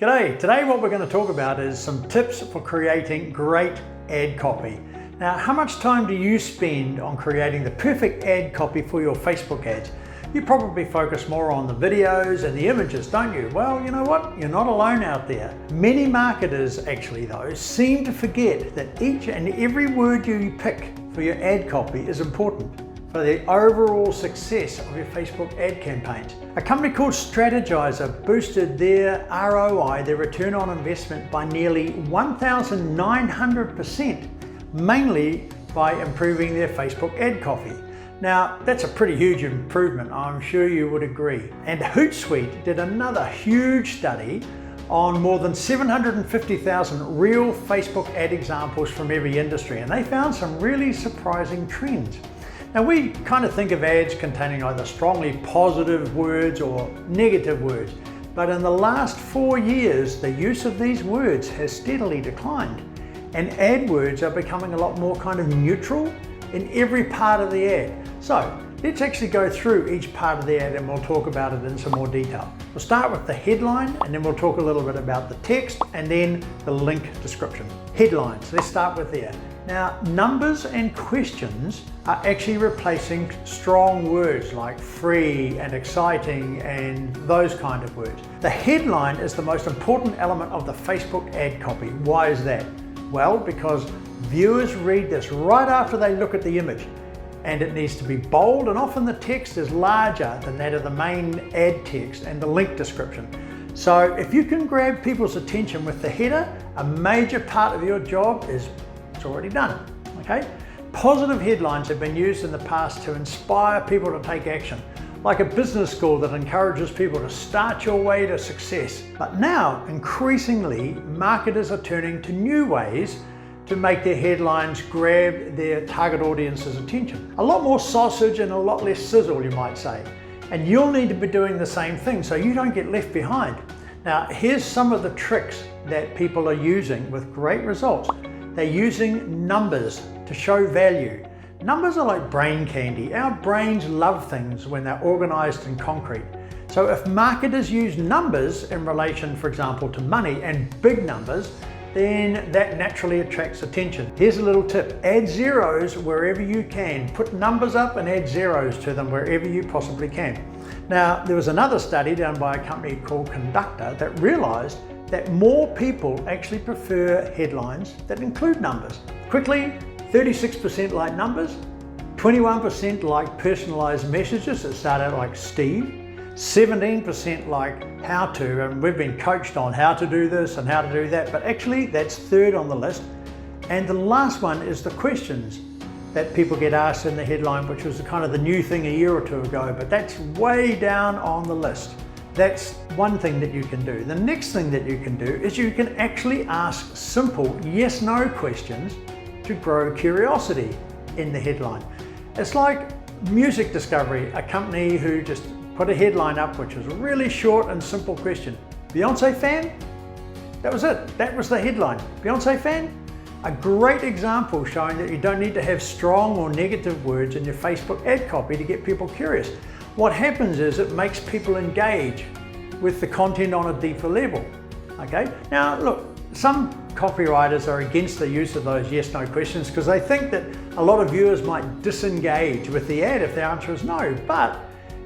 G'day, today what we're going to talk about is some tips for creating great ad copy. Now, how much time do you spend on creating the perfect ad copy for your Facebook ads? You probably focus more on the videos and the images, don't you? Well, you know what? You're not alone out there. Many marketers actually though seem to forget that each and every word you pick for your ad copy is important for the overall success of your Facebook ad campaigns. A company called Strategizer boosted their ROI, their return on investment, by nearly 1,900%, mainly by improving their Facebook ad copy. Now, that's a pretty huge improvement, I'm sure you would agree. And Hootsuite did another huge study on more than 750,000 real Facebook ad examples from every industry, and they found some really surprising trends. Now, we kind of think of ads containing either strongly positive words or negative words, but in the last 4 years, the use of these words has steadily declined, and ad words are becoming a lot more kind of neutral in every part of the ad. So let's actually go through each part of the ad and we'll talk about it in some more detail. We'll start with the headline, and then we'll talk a little bit about the text and then the link description. Headlines, let's start with there. Now, numbers and questions are actually replacing strong words like free and exciting and those kind of words. The headline is the most important element of the Facebook ad copy. Why is that? Well, because viewers read this right after they look at the image, and it needs to be bold, and often the text is larger than that of the main ad text and the link description. So if you can grab people's attention with the header, a major part of your job is already done, okay? Positive headlines have been used in the past to inspire people to take action, like a business school that encourages people to start your way to success. But now, increasingly, marketers are turning to new ways to make their headlines grab their target audience's attention. A lot more sausage and a lot less sizzle, you might say. And you'll need to be doing the same thing so you don't get left behind. Now, here's some of the tricks that people are using with great results. They're using numbers to show value. Numbers are like brain candy. Our brains love things when they're organized and concrete. So if marketers use numbers in relation, for example, to money and big numbers, then that naturally attracts attention. Here's a little tip. Add zeros wherever you can. Put numbers up and add zeros to them wherever you possibly can. Now, there was another study done by a company called Conductor that realized that more people actually prefer headlines that include numbers. Quickly, 36% like numbers, 21% like personalized messages that start out like Steve, 17% like how to, and we've been coached on how to do this and how to do that, but actually that's third on the list. And the last one is the questions that people get asked in the headline, which was kind of the new thing a year or two ago, but that's way down on the list. That's one thing that you can do. The next thing that you can do is you can actually ask simple yes/no questions to grow curiosity in the headline. It's like Music Discovery, a company who just put a headline up which was a really short and simple question. Beyonce fan? That was it. That was the headline. Beyonce fan? A great example showing that you don't need to have strong or negative words in your Facebook ad copy to get people curious. What happens is it makes people engage with the content on a deeper level, okay? Now, look, some copywriters are against the use of those yes/no questions because they think that a lot of viewers might disengage with the ad if the answer is no. But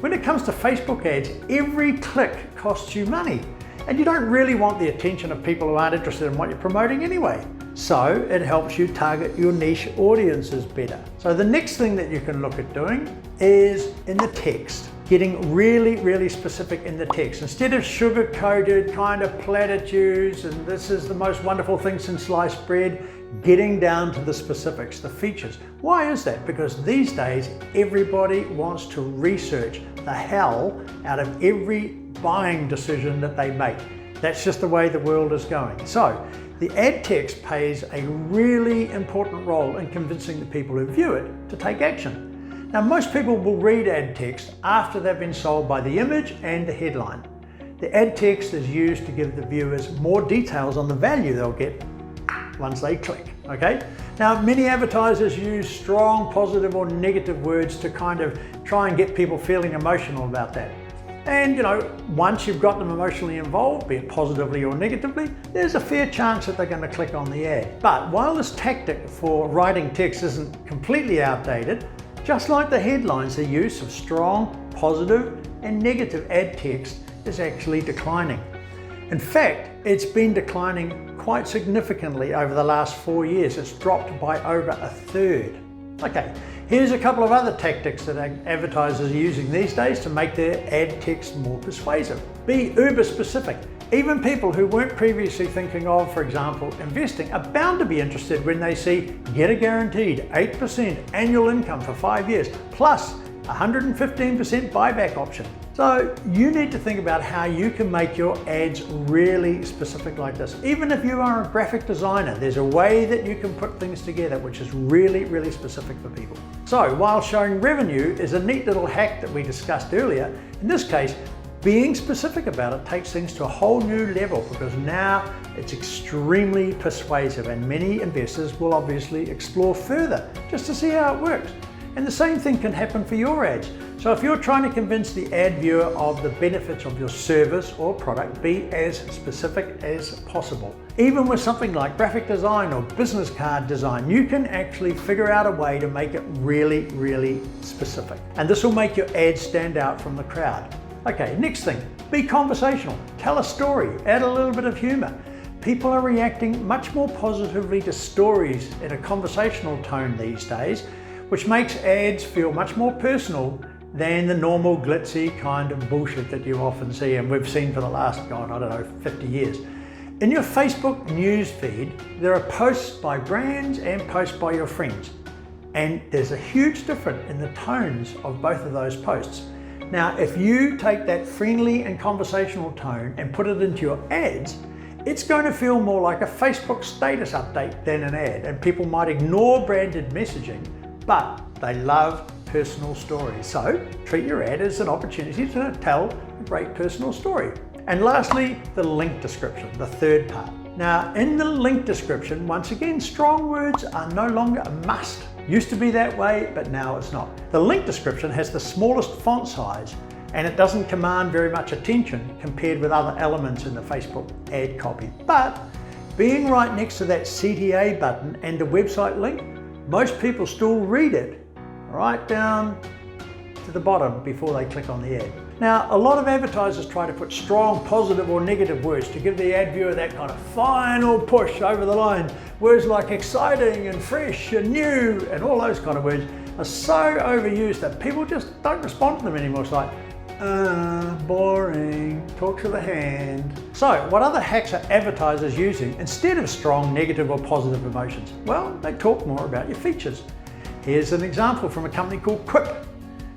when it comes to Facebook ads, every click costs you money, and you don't really want the attention of people who aren't interested in what you're promoting anyway. So it helps you target your niche audiences better. So the next thing that you can look at doing is in the text, getting really specific in the text. Instead of sugar-coated kind of platitudes and this is the most wonderful thing since sliced bread, getting down to the specifics, the features. Why is that? Because these days, everybody wants to research the hell out of every buying decision that they make. That's just the way the world is going. So the ad text plays a really important role in convincing the people who view it to take action. Now, most people will read ad text after they've been sold by the image and the headline. The ad text is used to give the viewers more details on the value they'll get once they click, okay? Now, many advertisers use strong positive or negative words to kind of try and get people feeling emotional about that. And once you've got them emotionally involved, be it positively or negatively, there's a fair chance that they're going to click on the ad. But while this tactic for writing text isn't completely outdated, just like the headlines, the use of strong, positive and negative ad text is actually declining. In fact, it's been declining quite significantly over the last 4 years. It's dropped by over a third. Okay, here's a couple of other tactics that advertisers are using these days to make their ad text more persuasive. Be uber specific. Even people who weren't previously thinking of, for example, investing are bound to be interested when they see get a guaranteed 8% annual income for 5 years, plus 115% buyback option. So you need to think about how you can make your ads really specific like this. Even if you are a graphic designer, there's a way that you can put things together which is really, really specific for people. So while showing revenue is a neat little hack that we discussed earlier, in this case, being specific about it takes things to a whole new level, because now it's extremely persuasive and many investors will obviously explore further just to see how it works. And the same thing can happen for your ads. So if you're trying to convince the ad viewer of the benefits of your service or product, be as specific as possible. Even with something like graphic design or business card design, you can actually figure out a way to make it really, really specific. And this will make your ad stand out from the crowd. Okay, next thing, be conversational. Tell a story, add a little bit of humor. People are reacting much more positively to stories in a conversational tone these days, which makes ads feel much more personal than the normal glitzy kind of bullshit that you often see and we've seen for the last, 50 years. In your Facebook news feed, there are posts by brands and posts by your friends. And there's a huge difference in the tones of both of those posts. Now, if you take that friendly and conversational tone and put it into your ads, it's going to feel more like a Facebook status update than an ad, and people might ignore branded messaging, but they love personal stories. So treat your ad as an opportunity to tell a great personal story. And lastly, the link description, the third part. Now, in the link description, once again, strong words are no longer a must. Used to be that way, but now it's not. The link description has the smallest font size, and it doesn't command very much attention compared with other elements in the Facebook ad copy. But being right next to that CTA button and the website link, most people still read it right down to the bottom before they click on the ad. Now, a lot of advertisers try to put strong positive or negative words to give the ad viewer that kind of final push over the line. Words like exciting and fresh and new and all those kind of words are so overused that people just don't respond to them anymore. It's like, boring, talk to the hand. So what other hacks are advertisers using instead of strong negative or positive emotions? Well, they talk more about your features. Here's an example from a company called Quip,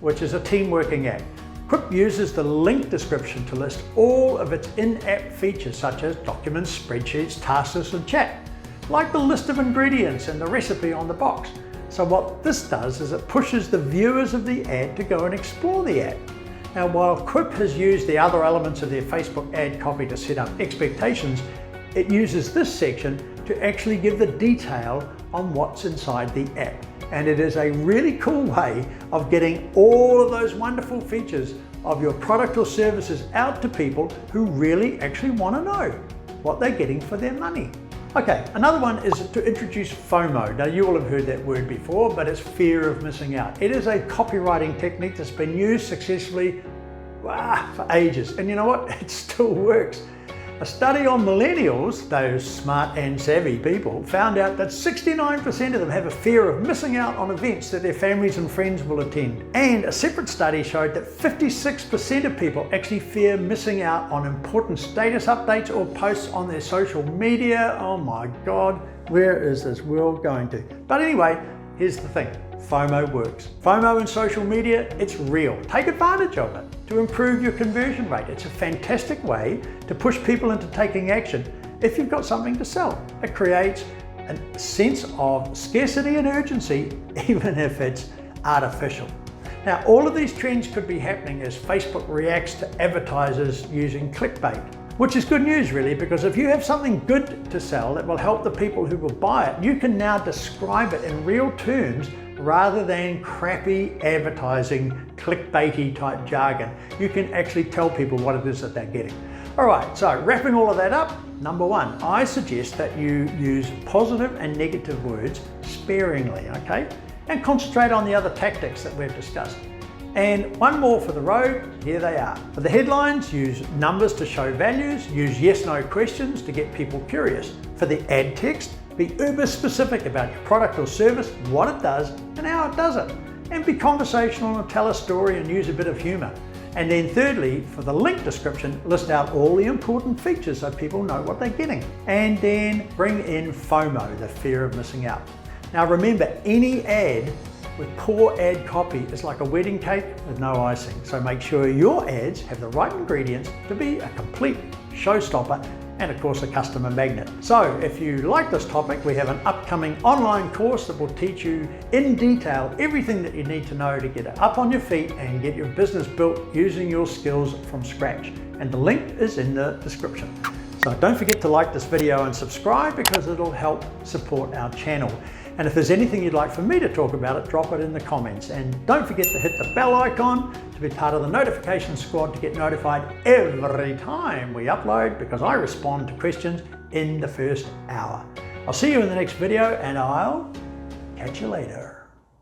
which is a team working app. Quip uses the link description to list all of its in-app features such as documents, spreadsheets, task lists and chat, like the list of ingredients and the recipe on the box. So what this does is it pushes the viewers of the ad to go and explore the ad. Now, while Quip has used the other elements of their Facebook ad copy to set up expectations, it uses this section to actually give the detail on what's inside the app. And it is a really cool way of getting all of those wonderful features of your product or services out to people who really actually want to know what they're getting for their money. Okay, another one is to introduce FOMO. Now, you will have heard that word before, but it's fear of missing out. It is a copywriting technique that's been used successfully for ages. And you know what? It still works. A study on millennials, those smart and savvy people, found out that 69% of them have a fear of missing out on events that their families and friends will attend. And a separate study showed that 56% of people actually fear missing out on important status updates or posts on their social media. Oh my God, where is this world going to? But anyway, here's the thing. FOMO works. FOMO in social media, it's real. Take advantage of it to improve your conversion rate. It's a fantastic way to push people into taking action if you've got something to sell. It creates a sense of scarcity and urgency, even if it's artificial. Now, all of these trends could be happening as Facebook reacts to advertisers using clickbait, which is good news really, because if you have something good to sell that will help the people who will buy it, you can now describe it in real terms rather than crappy advertising, clickbaity type jargon. You can actually tell people what it is that they're getting. All right, so wrapping all of that up, number one, I suggest that you use positive and negative words sparingly, okay? And concentrate on the other tactics that we've discussed. And one more for the road, here they are. For the headlines, use numbers to show values, use yes/no questions to get people curious. For the ad text, be uber specific about your product or service, what it does and how it does it. And be conversational and tell a story and use a bit of humor. And then thirdly, for the link description, list out all the important features so people know what they're getting. And then bring in FOMO, the fear of missing out. Now remember, any ad with poor ad copy is like a wedding cake with no icing. So make sure your ads have the right ingredients to be a complete showstopper and of course a customer magnet. So if you like this topic, we have an upcoming online course that will teach you in detail everything that you need to know to get up on your feet and get your business built using your skills from scratch. And the link is in the description. So don't forget to like this video and subscribe because it'll help support our channel. And if there's anything you'd like for me to talk about it, drop it in the comments. And don't forget to hit the bell icon to be part of the notification squad to get notified every time we upload, because I respond to questions in the first hour. I'll see you in the next video and I'll catch you later.